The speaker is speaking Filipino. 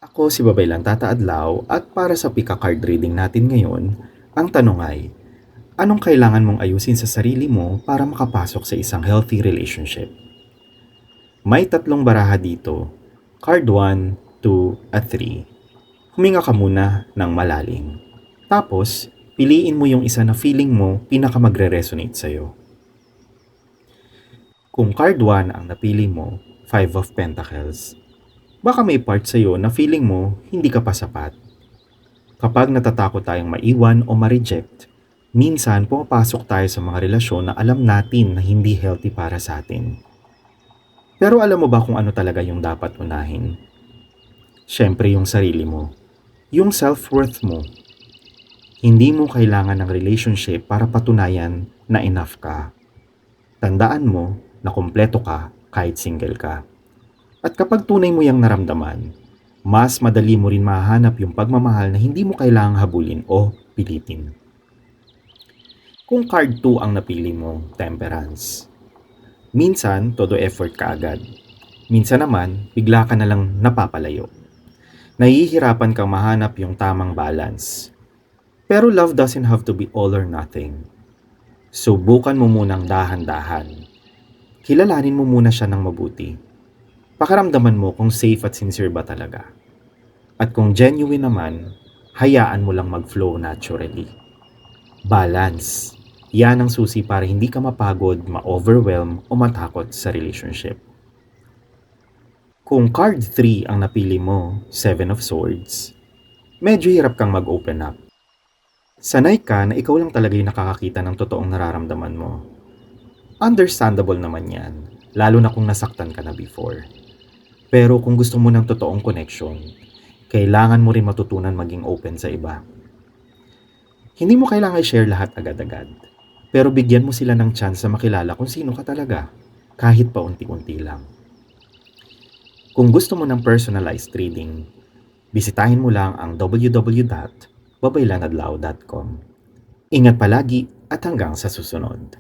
Ako si Babaylan Tataadlaw at para sa Pika Card reading natin ngayon, ang tanong ay, anong kailangan mong ayusin sa sarili mo para makapasok sa isang healthy relationship? May tatlong baraha dito, card 1, 2, at 3. Huminga ka muna ng malalim. Tapos, piliin mo yung isa na feeling mo pinaka magre-resonate sa'yo. Kung card 1 ang napili mo, 5 of Pentacles, baka may part sa'yo na feeling mo hindi ka pa sapat. Kapag natatakot tayong maiwan o ma-reject, minsan pumapasok tayo sa mga relasyon na alam natin na hindi healthy para sa atin. Pero alam mo ba kung ano talaga yung dapat unahin? Siyempre yung sarili mo. Yung self-worth mo. Hindi mo kailangan ng relationship para patunayan na enough ka. Tandaan mo na kumpleto ka kahit single ka. At kapag tunay mo yung naramdaman, mas madali mo rin mahanap yung pagmamahal na hindi mo kailangang habulin o pilitin. Kung card 2 ang napili mo, Temperance. Minsan, todo effort ka agad. Minsan naman, bigla ka na lang napapalayo. Nahihirapan kang mahanap yung tamang balance. Pero love doesn't have to be all or nothing. Subukan mo munang dahan-dahan. Kilalanin mo muna siya ng mabuti. Pakaramdaman mo kung safe at sincere ba talaga. At kung genuine naman, hayaan mo lang mag-flow naturally. Balance. Yan ang susi para hindi ka mapagod, ma-overwhelm o matakot sa relationship. Kung card 3 ang napili mo, 7 of Swords, medyo hirap kang mag-open up. Sanay ka na ikaw lang talaga yung nakakakita ng totoong nararamdaman mo. Understandable naman yan, lalo na kung nasaktan ka na before. Pero kung gusto mo ng totoong connection, kailangan mo rin matutunan maging open sa iba. Hindi mo kailangan i-share lahat agad-agad, pero bigyan mo sila ng chance na makilala kung sino ka talaga, kahit pa unti-unti lang. Kung gusto mo ng personalized reading, bisitahin mo lang ang www.babaylanadlaw.com. Ingat palagi at hanggang sa susunod.